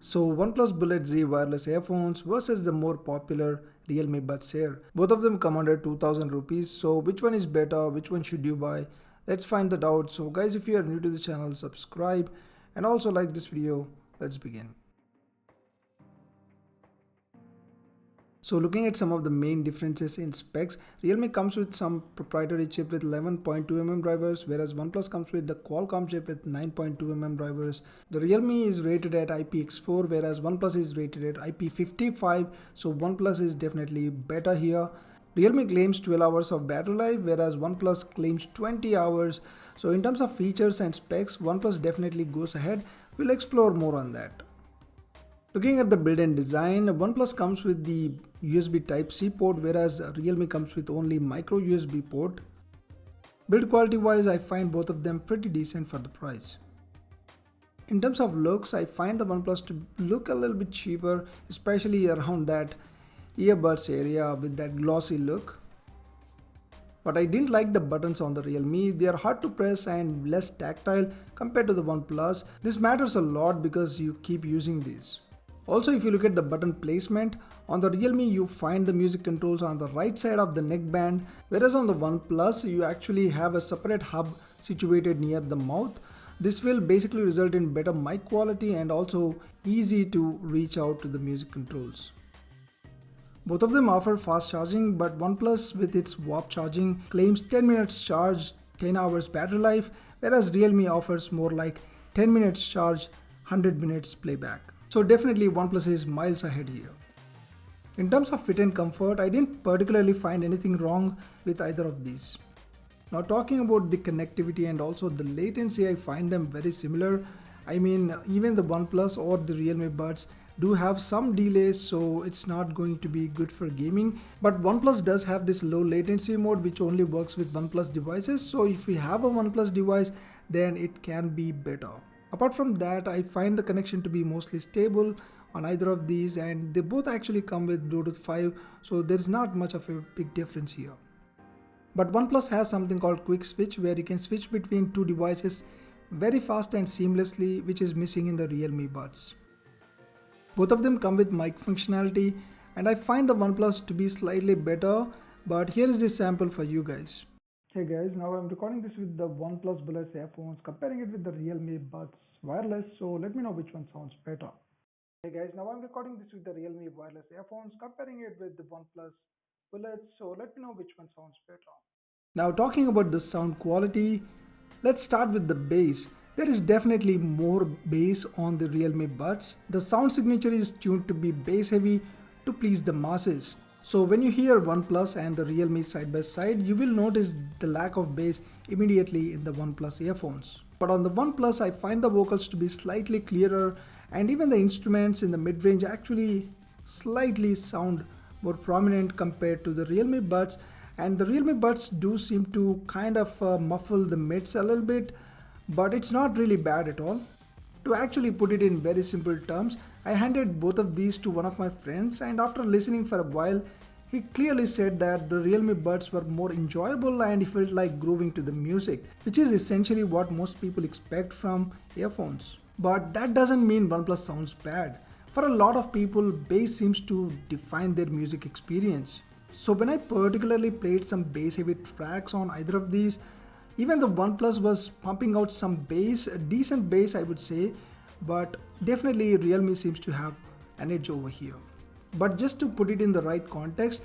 So OnePlus Bullet Z wireless earphones versus the more popular Realme Buds Air. Both of them come under 2000 rupees. So which one is better? Which one should you buy? Let's find that out. So guys, if you are new to the channel, subscribe and also like this video. Let's begin. So looking at some of the main differences in specs, Realme comes with some proprietary chip with 11.2mm drivers, whereas OnePlus comes with the Qualcomm chip with 9.2mm drivers. The Realme is rated at IPX4, whereas OnePlus is rated at IP55, so OnePlus is definitely better here. Realme claims 12 hours of battery life, whereas OnePlus claims 20 hours. So in terms of features and specs, OnePlus definitely goes ahead. We'll explore more on that. Looking at the build and design, OnePlus comes with the USB Type-C port, whereas Realme comes with only micro USB port. Build quality wise, I find both of them pretty decent for the price. In terms of looks, I find the OnePlus to look a little bit cheaper, especially around that earbuds area with that glossy look. But I didn't like the buttons on the Realme. They are hard to press and less tactile compared to the OnePlus. This matters a lot because you keep using these. Also, if you look at the button placement, on the Realme you find the music controls on the right side of the neckband, whereas on the OnePlus you actually have a separate hub situated near the mouth. This will basically result in better mic quality and also easy to reach out to the music controls. Both of them offer fast charging, but OnePlus with its warp charging claims 10 minutes charge, 10 hours battery life, whereas Realme offers more like 10 minutes charge, 100 minutes playback. So definitely OnePlus is miles ahead here. In terms of fit and comfort, I didn't particularly find anything wrong with either of these. Now talking about the connectivity and also the latency, I find them very similar. I mean, even the OnePlus or the Realme Buds do have some delays, so it's not going to be good for gaming. But OnePlus does have this low latency mode which only works with OnePlus devices. So if we have a OnePlus device, then it can be better. Apart from that, I find the connection to be mostly stable on either of these, and they both actually come with Bluetooth 5, so there's not much of a big difference here. But OnePlus has something called Quick Switch, where you can switch between two devices very fast and seamlessly, which is missing in the Realme Buds. Both of them come with mic functionality, and I find the OnePlus to be slightly better, but here is the sample for you guys. Hey guys, now I'm recording this with the OnePlus Bullet earphones, comparing it with the Realme Buds Wireless, so let me know which one sounds better. Hey guys, now I'm recording this with the Realme Wireless earphones, comparing it with the OnePlus Bullet, so let me know which one sounds better. Now talking about the sound quality, let's start with the bass. There is definitely more bass on the Realme Buds. The sound signature is tuned to be bass heavy to please the masses. So when you hear OnePlus and the Realme side by side, you will notice the lack of bass immediately in the OnePlus earphones. But on the OnePlus, I find the vocals to be slightly clearer, and even the instruments in the mid-range actually slightly sound more prominent compared to the Realme Buds. And the Realme Buds do seem to kind of muffle the mids a little bit, but it's not really bad at all. To actually put it in very simple terms, I handed both of these to one of my friends, and after listening for a while, he clearly said that the Realme Buds were more enjoyable and he felt like grooving to the music, which is essentially what most people expect from earphones. But that doesn't mean OnePlus sounds bad. For a lot of people, bass seems to define their music experience. So when I particularly played some bass heavy tracks on either of these, even the OnePlus was pumping out some bass, a decent bass I would say, but definitely Realme seems to have an edge over here. But just to put it in the right context,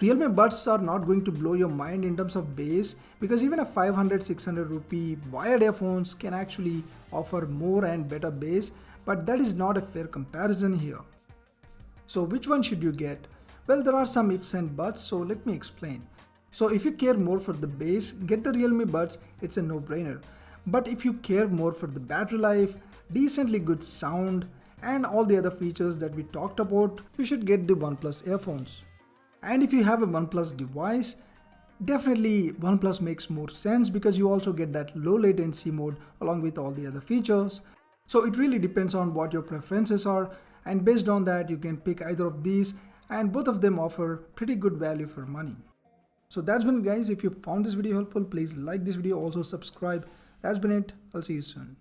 Realme Buds are not going to blow your mind in terms of bass, because even a 500-600 rupee wired earphones can actually offer more and better bass, but that is not a fair comparison here. So which one should you get? Well, there are some ifs and buts, so let me explain. So if you care more for the bass, get the Realme Buds, it's a no-brainer. But if you care more for the battery life, decently good sound, and all the other features that we talked about, you should get the OnePlus earphones. And if you have a OnePlus device, definitely OnePlus makes more sense because you also get that low latency mode along with all the other features. So it really depends on what your preferences are, and based on that you can pick either of these, and both of them offer pretty good value for money. So that's been it guys. If you found this video helpful, please like this video, also subscribe. That's been it. I'll see you soon.